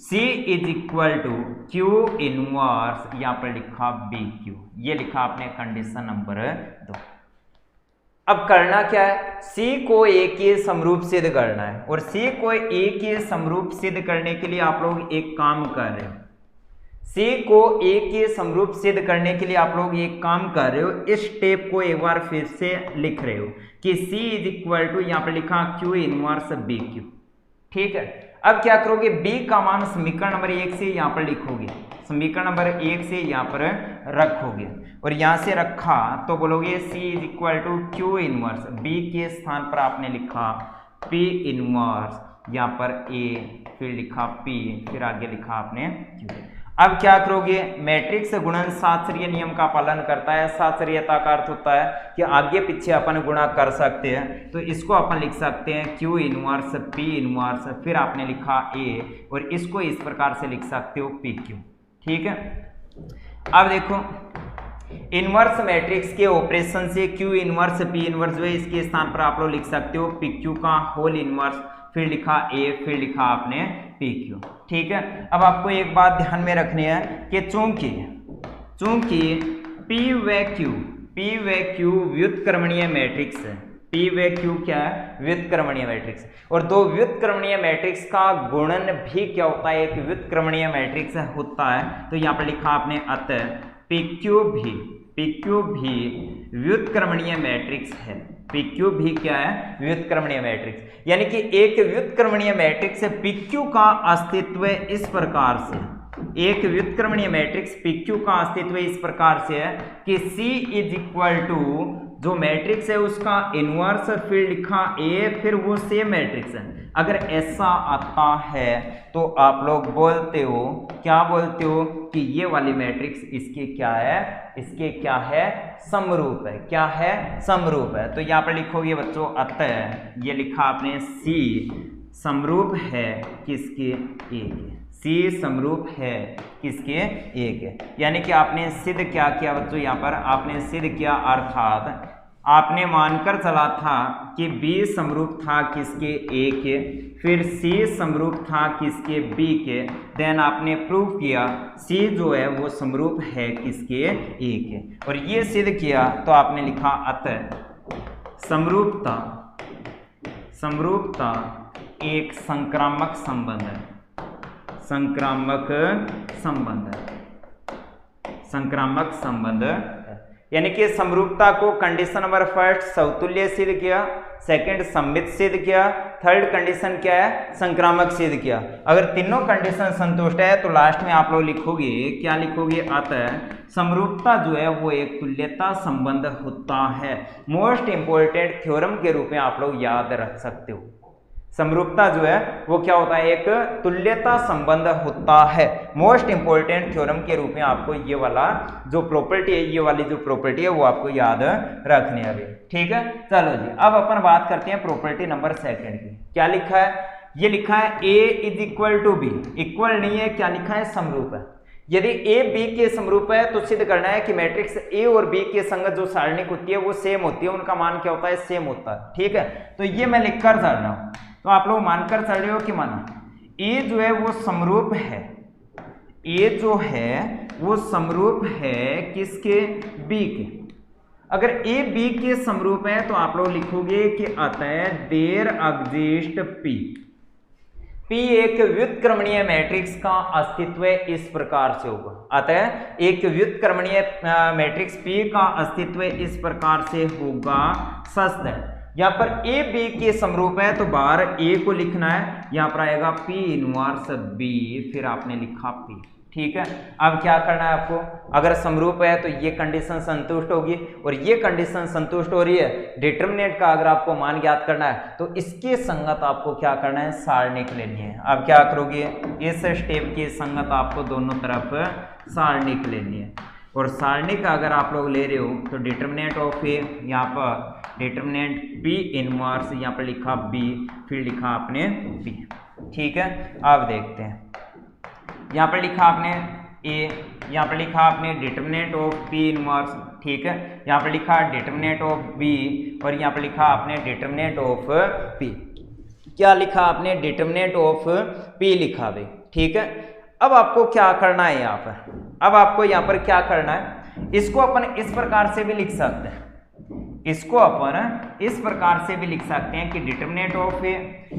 C is equal to Q inverse, यहाँ पर लिखा BQ, ये लिखा आपने कंडीशन नंबर 2। अब करना क्या है, C को A के समरूप सिद्ध करना है, और C को A के समरूप सिद्ध करने के लिए आप लोग एक काम कर रहे हो, C को A के समरूप सिद्ध करने के लिए आप लोग एक काम कर रहे हो, इस स्टेप को एक बार फिर से लिख रहे हो कि C इज इक्वल टू, यहाँ पर लिखा Q इनवर्स BQ। ठीक है, अब क्या करोगे, B का मान समीकरण नंबर 1 से यहाँ पर लिखोगे, समीकरण नंबर 1 से यहाँ पर रखोगे, और यहाँ से रखा तो बोलोगे C is equal to Q inverse, B के स्थान पर आपने लिखा P इनवर्स, यहाँ पर A, फिर लिखा P, फिर आगे लिखा आपने Q। अब क्या करोगे, मैट्रिक्स गुणन शास्त्रीय नियम का पालन करता है। शास्त्रीयता का अर्थ होता है कि आगे पीछे अपन गुणा कर सकते हैं, तो इसको अपन लिख सकते हैं Q इनवर्स P इनवर्स, फिर आपने लिखा A, और इसको इस प्रकार से लिख सकते हो PQ। ठीक है, अब देखो इनवर्स मैट्रिक्स के ऑपरेशन से Q इनवर्स P इनवर्स जो है इसके स्थान पर आप लोग लिख सकते हो PQ का होल इनवर्स, फिर लिखा A, फिर लिखा आपने PQ। ठीक है, अब आपको एक बात ध्यान में रखनी है कि चूंकि P व Q व्युत्क्रमणीय मैट्रिक्स है, P व Q क्या है, व्युत्क्रमणीय मैट्रिक्स, और दो व्युत्क्रमणीय मैट्रिक्स का गुणन भी क्या होता है, एक व्युत्क्रमणीय मैट्रिक्स होता है। तो यहाँ पर लिखा आपने अतः PQ भी व्युत्क्रमणीय मैट्रिक्स है, PQ भी क्या है, व्युत्क्रमणीय मैट्रिक्स। यानी कि एक व्युत्क्रमणीय मैट्रिक्स PQ का अस्तित्व इस प्रकार से, एक व्युत्क्रमणीय मैट्रिक्स PQ का अस्तित्व इस प्रकार से है कि C इज इक्वल टू जो मैट्रिक्स है उसका इनवर्स फिर लिखा A, फिर वो सेम मैट्रिक्स है। अगर ऐसा आता है तो आप लोग बोलते हो, क्या बोलते हो कि ये वाली मैट्रिक्स इसके क्या है, इसके क्या है, समरूप है। क्या है, समरूप है। तो यहाँ पर लिखोगे बच्चों, अतः ये लिखा आपने C समरूप है किसके, A के। C समरूप है किसके, A के। यानी कि आपने सिद्ध क्या किया बच्चों, यहाँ पर आपने सिद्ध किया, अर्थात आपने मानकर चला था कि B समरूप था किसके, A के, फिर C समरूप था किसके, B के, देन आपने प्रूव किया C जो है वो समरूप है किसके, A के। और ये सिद्ध किया तो आपने लिखा अतः समरूपता, समरूपता एक संक्रामक संबंध है, संक्रामक संबंध है, संक्रामक संबंध है। यानी कि समरूपता को कंडीशन नंबर फर्स्ट समतुल्य सिद्ध किया, सेकंड सममित सिद्ध किया, थर्ड कंडीशन क्या है, संक्रामक सिद्ध किया। अगर तीनों कंडीशन संतुष्ट है तो लास्ट में आप लोग लिखोगे, क्या लिखोगे, अतः समरूपता जो है वो एक तुल्यता संबंध होता है। मोस्ट इंपोर्टेंट थ्योरम के रूप में आप लोग याद रख सकते हो। समरूपता जो है वो क्या होता है, एक तुल्यता संबंध होता है। मोस्ट इंपोर्टेंट थ्योरम के रूप में आपको ये वाला जो प्रॉपर्टी है, ये वाली जो प्रॉपर्टी है वो आपको याद रखनी है अभी, ठीक है। चलो जी, अब अपन बात करते हैं प्रॉपर्टी नंबर सेकंड की। क्या लिखा है, ये लिखा है A is equal to B, equal नहीं है, क्या लिखा है, समरूप है। यदि A B के समरूप है तो सिद्ध करना है कि मैट्रिक्स A और B के संगत जो सारणिक होती है वो सेम होती है, उनका मान क्या होता है, सेम होता है, ठीक है। तो ये मैं लिखकर चल रहा हूं, तो आप लोग मानकर चल रहे हो कि माना A जो है वो समरूप है, A जो है वो समरूप है किसके, B के। अगर A B के समरूप है तो आप लोग लिखोगे कि अतः देयर एग्जिस्ट P, P एक व्युत्क्रमणीय मैट्रिक्स का अस्तित्व इस प्रकार से होगा। अतः एक व्युत्क्रमणीय मैट्रिक्स P का अस्तित्व इस प्रकार से होगा सच है। यहाँ पर A B के समरूप है तो बाहर A को लिखना है, यहाँ पर आएगा P इनवर्स B, फिर आपने लिखा P, ठीक है। अब क्या करना है आपको, अगर समरूप है तो ये कंडीशन संतुष्ट होगी और ये कंडीशन संतुष्ट हो रही है, डिटरमिनेंट का अगर आपको मान ज्ञात करना है तो इसके संगत आपको क्या करना है, सारणिक लेनी है। अब क्या करोगे, इस स्टेप के संगत आपको दोनों तरफ सारणिक लेनी है। और सारणिक अगर आप लोग ले रहे हो तो डिटरमिनेंट ऑफ ए, यहाँ पर डिटरमिनेंट P इनवर्स, यहाँ पर लिखा B, फिर लिखा आपने P, ठीक है। अब देखते हैं, यहाँ पर लिखा आपने A, यहाँ पर लिखा आपने डिटरमिनेंट ऑफ P इनवर्स, ठीक है। यहाँ पर लिखा डिटरमिनेंट ऑफ B और यहाँ पर लिखा आपने डिटरमिनेंट ऑफ P। क्या लिखा आपने, डिटरमिनेंट ऑफ P लिखा भाई, ठीक है। अब आपको क्या करना है यहाँ पर, अब आपको यहाँ पर क्या करना है, इसको अपन इस प्रकार से भी लिख सकते हैं, इसको अपन इस प्रकार से भी लिख सकते हैं कि डिटरमिनेंट ऑफ ए,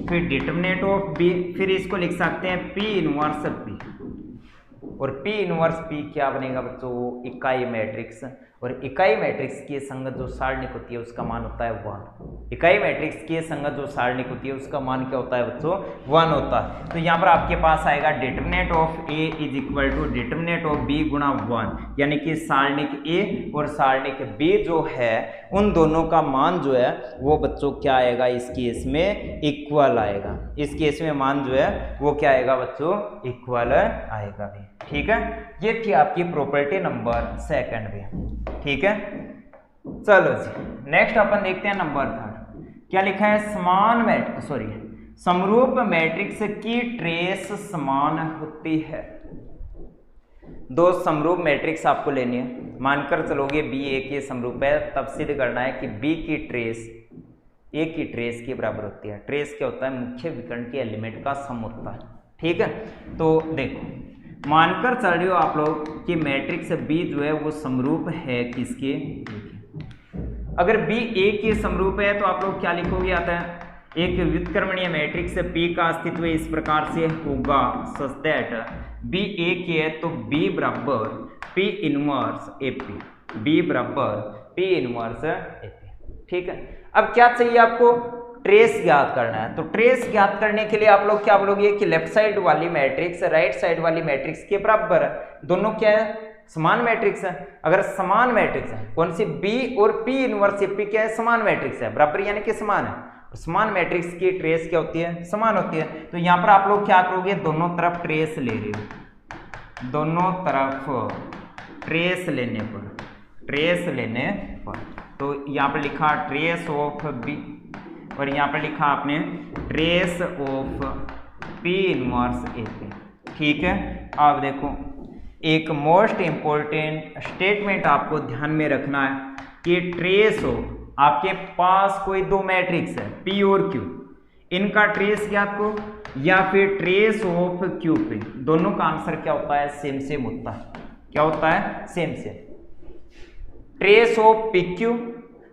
फिर डिटरमिनेंट ऑफ बी, फिर इसको लिख सकते हैं P इनवर्स P। और P इनवर्स P क्या बनेगा बच्चों, इकाई मैट्रिक्स। और इकाई मैट्रिक्स की संगत जो सारणिक होती है उसका मान होता है 1। इकाई मैट्रिक्स की संगत जो सारणिक होती है उसका मान क्या होता है बच्चों, 1 होता है। तो यहाँ पर आपके पास आएगा determinant of A is equal to determinant of B गुणा 1, यानी कि सारणिक A और सारणिक B जो है उन दोनों का मान जो है वो बच्चों क्या आएगा, इस केस में इक्वल आएगा। इस केस में मान जो है वो क्या आएगा बच्चों, इक्वल आएगा भी, ठीक है। ये थी आपकी प्रॉपर्टी नंबर सेकंड भी, ठीक है। चलो जी, नेक्स्ट अपन देखते हैं नंबर थर्ड। क्या लिखा है, समरूप मैट्रिक्स की ट्रेस समान होती है। दो समरूप मैट्रिक्स आपको लेनी है, मानकर चलोगे B A के समरूप है, तब सिद्ध करना है कि B की ट्रेस A की ट्रेस के बराबर होती है। ट्रेस क्या होता है, मुख्य विकर्ण के एलिमेंट का सम होता है, ठीक है। तो देखो, मानकर चल रहे हो आप लोग कि मैट्रिक्स B जो है वो समरूप है किसके, अगर B A के समरूप है तो आप लोग क्या लिखोगे, आता है एक व्युत्क्रमणीय मैट्रिक्स P का अस्तित्व इस प्रकार से होगा सच दैट B A के है तो B बराबर P इनवर्स AP, B बराबर P इनवर्स AP, ठीक है। अब क्या चाहिए आपको, ट्रेस ज्ञात करना है। तो ट्रेस ज्ञात करने के लिए आप लोग क्या बोलोगे कि लेफ्ट साइड वाली मैट्रिक्स राइट साइड वाली मैट्रिक्स के बराबर है, दोनों क्या है, समान मैट्रिक्स है। अगर समान मैट्रिक्स है, कौन सी, बी और पी इनवर्स पी क्या है, समान मैट्रिक्स है, बराबर यानी कि समान है। समान मैट्रिक्स की ट्रेस क्या होती है, समान होती है। तो यहाँ पर आप लोग क्या करोगे, दोनों तरफ ट्रेस ले रहे हो, दोनों तरफ ट्रेस लेने पर, तो यहाँ पर लिखा ट्रेस ऑफ बी और यहाँ पर लिखा आपने trace of P inverse A P. ठीक है, आप देखो एक मोस्ट इंपॉर्टेंट स्टेटमेंट आपको ध्यान में रखना है कि ट्रेस ऑफ, आपके पास कोई दो मैट्रिक्स है P और Q, इनका ट्रेस ज्ञात को या फिर ट्रेस ऑफ Q पे, दोनों का आंसर क्या होता है, सेम होता है। क्या होता है, सेम। ट्रेस ऑफ PQ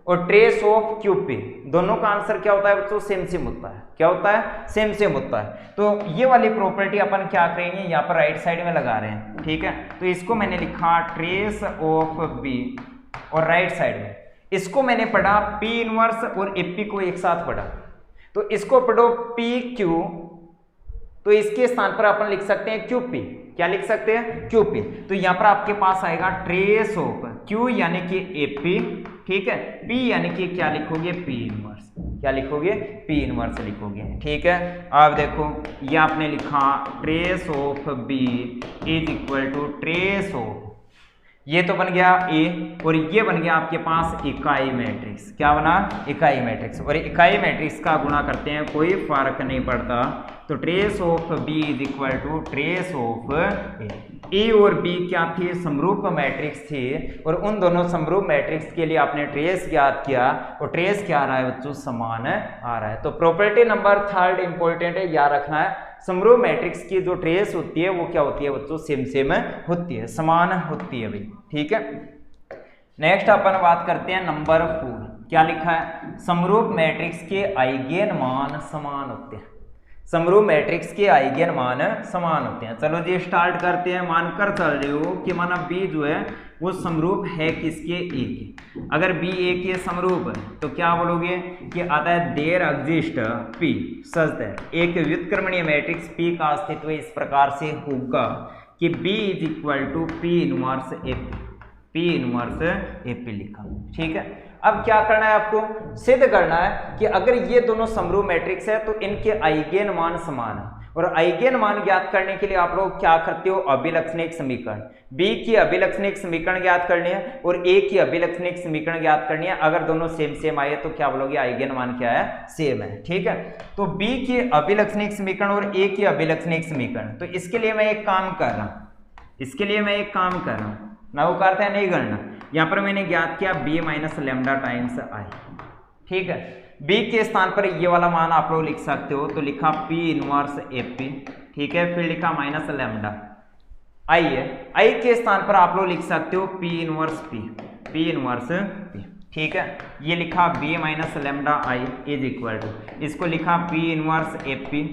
और ट्रेस ऑफ QP, दोनों का आंसर क्या होता है बच्चों, सेम होता है। क्या होता है, सेम होता है। तो ये वाली प्रॉपर्टी अपन क्या करेंगे, यहाँ पर राइट साइड में लगा रहे हैं। ठीक है, तो इसको मैंने लिखा ट्रेस ऑफ B और राइट साइड में इसको मैंने पढ़ा P इनवर्स और AP को एक साथ पढ़ा, तो इसको पढ़ो PQ, तो इसके स्थान पर अपन लिख सकते हैं QP। क्या लिख सकते हैं, QP। तो यहां पर आपके पास आएगा ट्रेस ऑफ Q यानी कि AP, ठीक है, P यानी कि क्या लिखोगे, P इनवर्स। क्या लिखोगे, P इनवर्स लिखोगे। ठीक है, अब देखो ये आपने लिखा trace of B is equal to trace of, ये तो बन गया A और ये बन गया आपके पास इकाई मैट्रिक्स। क्या बना, इकाई मैट्रिक्स। और इकाई मैट्रिक्स का गुणा करते हैं, कोई फर्क नहीं पड़ता। तो trace of B is equal to trace of A और B क्या थी, समरूप मैट्रिक्स थी, और उन दोनों समरूप मैट्रिक्स के लिए आपने ट्रेस ज्ञात किया और ट्रेस क्या आ रहा है बच्चों, समान आ रहा है। तो प्रॉपर्टी नंबर 3 इंपॉर्टेंट है, याद रखना है, समरूप मैट्रिक्स की जो ट्रेस होती है वो क्या होती है बच्चों, सेम होती है, समान होती है भाई। ठीक है, नेक्स्ट अपन बात करते हैं नंबर 4। क्या लिखा है, समरूप मैट्रिक्स के आइगेन मान समान होते हैं। समरूप मैट्रिक्स के आइगेन मान समान होते हैं। चलो जी स्टार्ट करते हैं। मानकर चल रहे हो कि माना B जो है वो समरूप है किसके, A के। अगर B A के समरूप है तो क्या बोलोगे कि आता है there exist P such that, एक व्युत्क्रमणीय मैट्रिक्स P का अस्तित्व इस प्रकार से होगा कि B is equal to P inverse AP, P inverse AP लिखा। ठीक है, अब क्या करना है, आपको सिद्ध करना है कि अगर ये दोनों समरूप मैट्रिक्स है तो इनके आइगेन मान समान है। और आइगेन मान ज्ञात करने के लिए आप लोग क्या करते हो, अभिलक्षणिक समीकरण, B की अभिलक्षणिक समीकरण ज्ञात करनी है और A की अभिलक्षणिक समीकरण ज्ञात करनी है। अगर दोनों सेम आए तो क्या बोलोगे, आइगेन मान क्या है, सेम है। ठीक है, तो B की अभिलक्षणिक समीकरण और A की अभिलक्षणिक समीकरण, तो इसके लिए मैं एक काम कर रहा हूं, नवकार है नहीं गणना। यहाँ पर मैंने ज्ञात किया B minus lambda times I। ठीक है, B के स्थान पर ये वाला मान आप लोग लिख सकते हो, तो लिखा P इनवर्स AP। ठीक है, फिर लिखा माइनस लेमडा I है, I के स्थान पर आप लोग लिख सकते हो P इनवर्स P। ठीक है, ये लिखा B minus lambda I is equal to, इसको लिखा P inverse AP।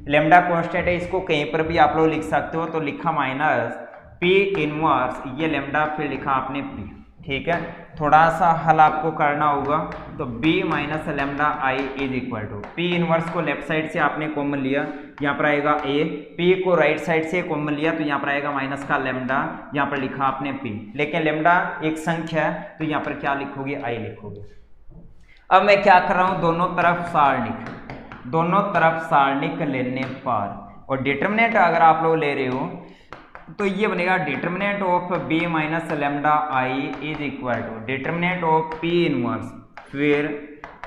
Lambda constant है, इसको कहीं पर भी आप लोग लिख सकते हो, तो लिखा माइनस P इनवर्स, ये लेमडा फिर लिखा आपने P। ठीक है, थोड़ा सा हल आपको करना होगा, तो B minus lambda I is equal to, P inverse को लेफ्ट साइड से आपने कॉमन लिया, यहाँ पर आएगा A, P को राइट साइड से कॉमन लिया तो यहाँ पर आएगा माइनस का लेमडा, यहाँ पर लिखा आपने P, लेकिन लेमडा एक संख्या है तो यहाँ पर क्या लिखोगे, I लिखोगे। अब मैं क्या कर रहा हूँ, दोनों तरफ सारणिक लेने पर, और डिटरमिनेंट अगर आप लोग ले रहे हो तो ये बनेगा determinant of B minus lambda I is equal to determinant of P inverse, फिर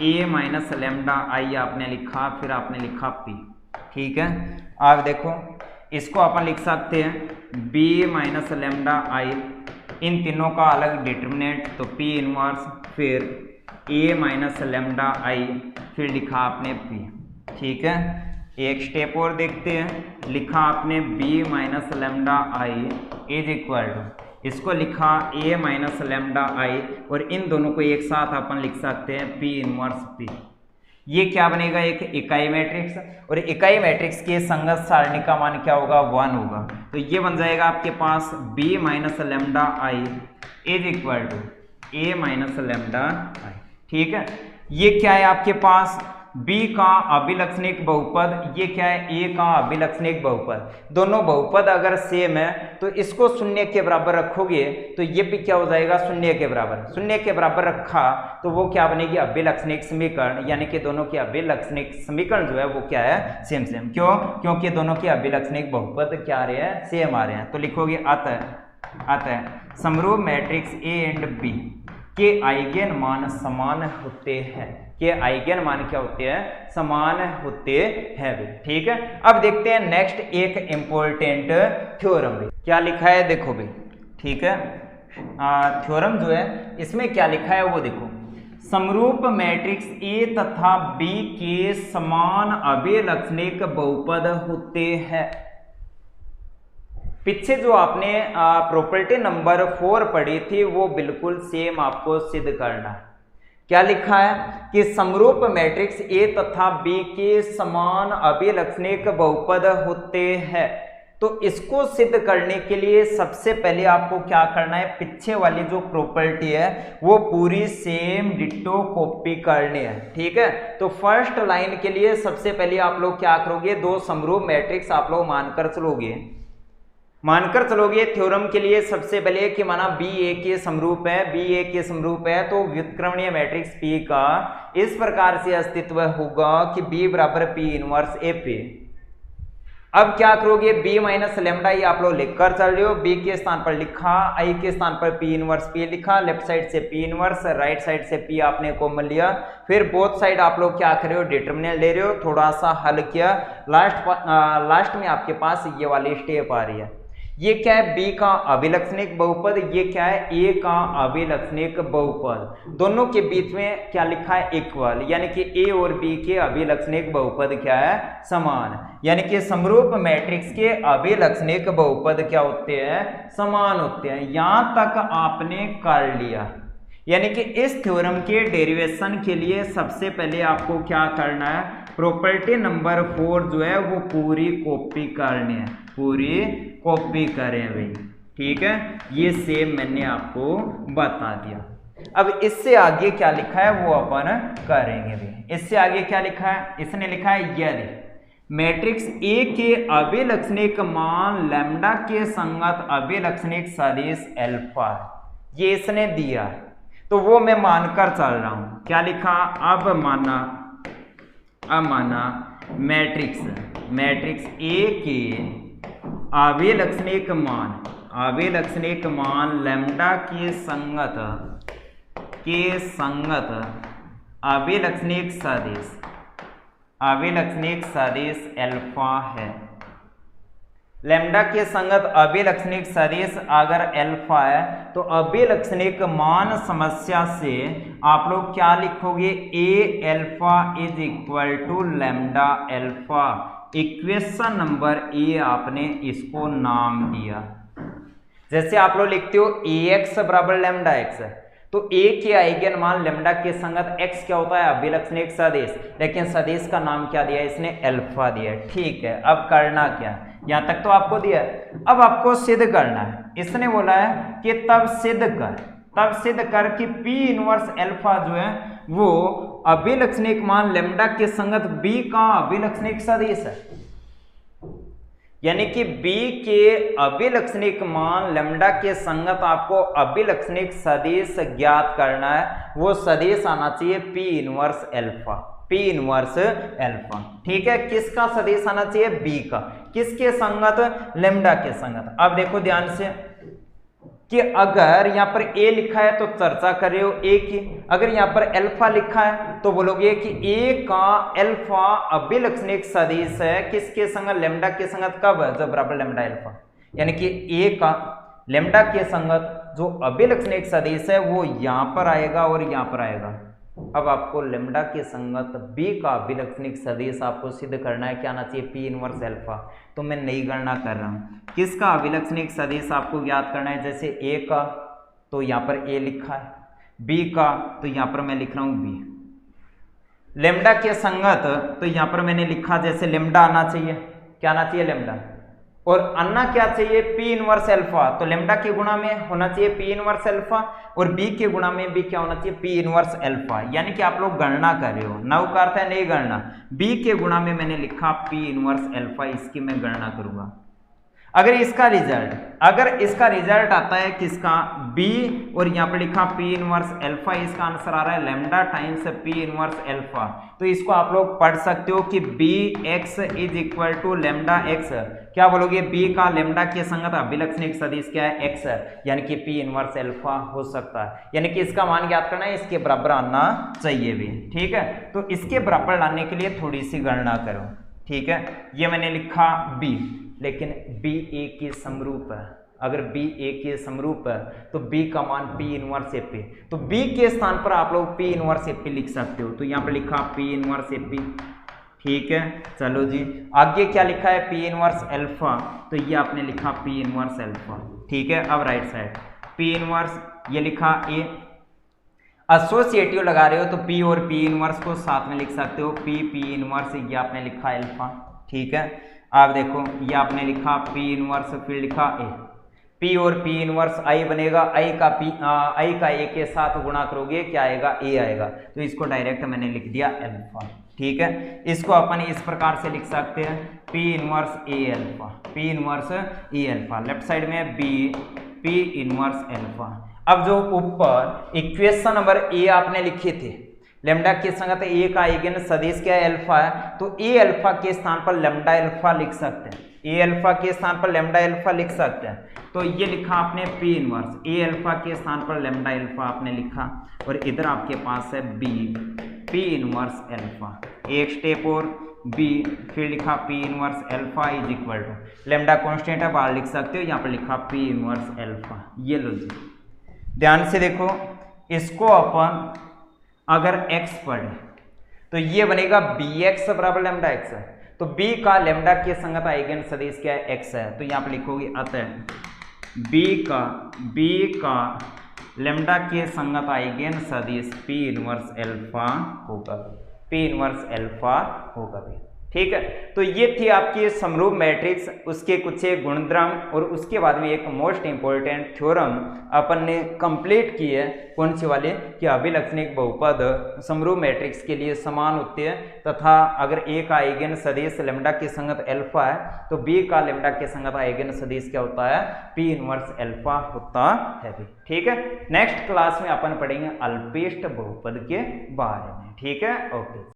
A माइनस लेमडा I आपने लिखा, फिर आपने लिखा P। ठीक है, आप देखो इसको अपन लिख सकते हैं B माइनस लेमडा I, इन तीनों का अलग डिटरमिनेंट, तो P इनवर्स, फिर A माइनस लेमडा I, फिर लिखा आपने P। ठीक है, एक स्टेप और देखते हैं, लिखा आपने B minus lambda I is equal to, इसको लिखा A माइनस लेमडा I, और इन दोनों को एक साथ अपन लिख सकते हैं P इनवर्स P। ये क्या बनेगा, एक इकाई मैट्रिक्स, और इकाई मैट्रिक्स के संगत सारणी का मान क्या होगा, 1 होगा। तो ये बन जाएगा आपके पास B minus lambda I is equal to A minus lambda I। ठीक है, ये क्या है आपके पास, बी का अभिलक्षणिक बहुपद, ये क्या है ए का अभिलक्षणिक बहुपद। दोनों बहुपद अगर सेम है तो इसको शून्य के बराबर रखोगे तो ये भी क्या हो जाएगा, शून्य के बराबर। शून्य के बराबर रखा तो वो क्या बनेगी, अभिलक्षणिक समीकरण, यानी कि दोनों के अभिलक्षणिक समीकरण जो है वो क्या है, सेम सेम। क्यों, क्योंकि दोनों के अभिलक्षणिक बहुपद क्या आ रहे हैं, सेम आ रहे हैं। तो लिखोगे अतः समरूप मैट्रिक्स ए एंड बी के आइगन मान समान होते हैं, के आइगन मान क्या होते हैं, समान होते हैं भी। ठीक है, अब देखते हैं नेक्स्ट एक इंपॉर्टेंट थ्योरम भी। क्या लिखा है देखो भी, ठीक है, थ्योरम जो है इसमें क्या लिखा है वो देखो। समरूप मैट्रिक्स ए तथा बी के समान अभिलक्षणिक बहुपद होते हैं। पीछे जो आपने प्रॉपर्टी नंबर 4 पढ़ी थी वो बिल्कुल सेम आपको सिद्ध करना है। क्या लिखा है कि समरूप मैट्रिक्स ए तथा बी के समान अभिलक्षणिक बहुपद होते हैं। तो इसको सिद्ध करने के लिए सबसे पहले आपको क्या करना है, पीछे वाली जो प्रॉपर्टी है वो पूरी सेम डिट्टो कॉपी करनी है। ठीक है, तो फर्स्ट लाइन के लिए सबसे पहले आप लोग क्या करोगे, दो समरूप मैट्रिक्स आप लोग मानकर चलोगे थ्योरम के लिए। सबसे पहले कि माना बी ए के समरूप है, तो व्युत्क्रमणीय मैट्रिक्स पी का इस प्रकार से अस्तित्व होगा कि बी बराबर पी इनवर्स ए पे। अब क्या करोगे, बी माइनस लेमडा ये आप लोग लिखकर चल रहे हो, बी के स्थान पर लिखा, आई के स्थान पर पी इनवर्स पी लिखा, लेफ्ट साइड से पी इनवर्स, राइट साइड से पी आपने कॉमन लिया, फिर बोथ साइड आप लोग क्या कर रहे हो, डिटर्मिनेंट ले रहे हो, थोड़ा सा हल किया, लास्ट में आपके पास ये वाली स्टेप आ रही है। ये क्या है, बी का अभिलक्षणिक बहुपद, ये क्या है, ए का अभिलक्षणिक बहुपद। दोनों के बीच में क्या लिखा है, इक्वल, यानी कि ए और बी के अभिलक्षणिक बहुपद क्या है, समान। यानी कि समरूप मैट्रिक्स के अभिलक्षणिक बहुपद क्या होते हैं, समान होते हैं। यहां तक आपने कर लिया। यानी कि इस थ्योरम के डेरिवेशन के लिए सबसे पहले आपको क्या करना है, प्रॉपर्टी नंबर 4 जो है वो पूरी कॉपी करनी है, पूरी कॉपी करें भाई। ठीक है, ये सेम मैंने आपको बता दिया। अब इससे आगे क्या लिखा है वो अपन करेंगे भाई। इससे आगे क्या लिखा है, इसने लिखा है यदि मैट्रिक्स ए के अभिलक्षणिक मान लैम्डा के संगत अभिलक्षणिक सदिश अल्फा, ये इसने दिया तो वो मैं मानकर चल रहा हूं। क्या लिखा, अब माना मैट्रिक्स ए के अभिलक्षणिक मान लैम्डा के संगत अभिलक्षणिक सदिश अल्फा है। लैम्डा के संगत अभिलक्षणिक सदिश अगर अल्फा है तो अभिलक्षणिक मान समस्या से आप लोग क्या लिखोगे, A alpha is equal to lambda alpha. Equation number A आपने इसको नाम दिया। जैसे आप लोग लिखते हो ए एक्स बराबर लैम्डा एक्स, तो ए के आइगन मान लैम्डा के संगत एक्स क्या होता है, अभिलक्षणिक सदिश, लेकिन सदिश का नाम क्या दिया, इसने अल्फा दिया। ठीक है, अब करना क्या, यहां तक तो आपको दिया, अब आपको सिद्ध करना है। इसने बोला है कि तब सिद्ध कर कि P इनवर्स अल्फा जो है वो अभिलक्षणिक मान लैम्डा के संगत B का अभिलक्षणिक सदिश है। यानी कि B के अभिलक्षणिक मान लैम्डा के संगत आपको अभिलक्षणिक सदिश ज्ञात करना है। वो सदिश आना चाहिए P इनवर्स अल्फा। ठीक है, किसका सदिश आना चाहिए, B का, किसके संगत, लैम्डा के संगत। अब देखो ध्यान से कि अगर यहां पर A लिखा है तो चर्चा कर रहे हो A की, अगर यहां पर अल्फा लिखा है तो बोलोगे कि A का अल्फा अभिलक्षणिक सदिश है किसके संगत, लैम्डा के संगत। कब, जब बराबर लैम्डा अल्फा, यानी कि A का लैम्डा के संगत जो अभिलक्षणिक सदिश है वो यहां पर आएगा और यहां पर आएगा। अब आपको लैम्डा के संगत B का अभिलक्षणिक सदिश आपको सिद्ध करना है, क्या आना चाहिए, P इनवर्स अल्फा। तो मैं नई गणना कर रहा हूं, किसका अभिलक्षणिक सदिश आपको ज्ञात करना है। जैसे A का तो यहां पर A लिखा है, B का तो यहां पर मैं लिख रहा हूं B, लैम्डा के संगत तो यहां पर मैंने लिखा जैसे लैम्डा आना चाहिए, क्या आना चाहिए, लैम्डा। और अन्ना क्या चाहिए, पी इनवर्स अल्फा, तो लेमडा के गुणा में होना चाहिए पी इनवर्स अल्फा, और बी के गुणा में भी क्या होना चाहिए, पी इनवर्स अल्फा। यानी कि आप लोग गणना कर रहे हो, नव का अर्थ है नहीं गणना, बी के गुणा में मैंने लिखा पी इनवर्स अल्फा, इसकी मैं गणना करूंगा। अगर इसका रिजल्ट आता है किसका, बी, और यहाँ पर लिखा पी इनवर्स अल्फा, इसका आंसर आ रहा है lambda times P inverse alpha, तो इसको आप लोग पढ़ सकते हो कि B X is equal to lambda X. क्या बोलोगे, बी का लेमडा के संगत अभिलक्षणिक सदिश क्या है, एक्स है, यानी कि पी इनवर्स अल्फा हो सकता है। यानी कि इसका मान ज्ञात करना है, इसके बराबर आना चाहिए भी, ठीक है। तो इसके बराबर लाने के लिए थोड़ी सी गणना करो, ठीक है। ये मैंने लिखा बी, लेकिन बी ए के समरूप है, अगर बी ए के समरूप है तो बी का मान पी इनवर्स ए पी, तो बी के स्थान पर आप लोग पी इनवर्स ए पी लिख सकते हो, तो यहाँ पे लिखा पी इनवर्स ए पी, ठीक है। चलो जी, आगे क्या लिखा है, पी इनवर्स अल्फा, तो ये आपने लिखा पी इनवर्स अल्फा, ठीक है। अब राइट साइड पी इनवर्स, ये लिखा ए, एसोसिएटिव लगा रहे हो तो पी और पी इनवर्स को साथ में लिख सकते हो, पी इनवर्स, ये आपने लिखा अल्फा, ठीक है। आप देखो ये आपने लिखा पी इनवर्स, फिर लिखा ए, पी और पी इनवर्स आई बनेगा, आई का ए के साथ गुणा करोगे क्या आएगा, ए आएगा, तो इसको डायरेक्ट मैंने लिख दिया अल्फा, ठीक है। इसको अपन इस प्रकार से लिख सकते हैं, पी इनवर्स ए अल्फा, पी इनवर्स ए अल्फा, लेफ्ट साइड में बी पी इनवर्स अल्फा। अब जो ऊपर इक्वेशन नंबर ए आपने लिखे थे, लेमडा के संगत ए का आइगन सदिश क्या है, अल्फा है, तो ए अल्फा के स्थान पर लेमडा अल्फा लिख सकते हैं, ए अल्फा के स्थान पर लेमडा अल्फा लिख सकते हैं। तो ये लिखा आपने पी इनवर्स, ए अल्फा के स्थान पर लेमडा अल्फा आपने लिखा, और इधर आपके पास है बी पी इनवर्स अल्फा, एक स्टेप और बी, फिर लिखा P inverse alpha is equal to lambda constant है, बाहर लिख सकते हो, यहाँ पर लिखा पी इनवर्स अल्फा। ये लो जी, ध्यान से देखो, इसको अपन अगर x पढ़े तो ये बनेगा बी एक्स बराबर लेमडा एक्स है, तो b का लेमडा के संगत आइगन सदिश क्या है, x है, तो यहाँ पे लिखोगे अतः b का लेमडा के संगत आइगन सदिश p इनवर्स अल्फा होगा, p इनवर्स अल्फा होगा भी, ठीक है। तो ये थी आपकी समरूप मैट्रिक्स, उसके कुछ एक गुणधर्म, और उसके बाद में एक मोस्ट इंपॉर्टेंट थ्योरम अपन ने कंप्लीट की है, कौन सी वाले, कि अभिलक्षणिक बहुपद समरूप मैट्रिक्स के लिए समान होते हैं, तथा अगर ए का आइगन सदिश लेमडा के संगत अल्फा है तो बी का लेमडा के संगत आइगन सदिश क्या होता है, पी इनवर्स अल्फा होता है भी, ठीक है। नेक्स्ट क्लास में अपन पढ़ेंगे अल्पिष्ट बहुपद के बारे में, ठीक है, ओके।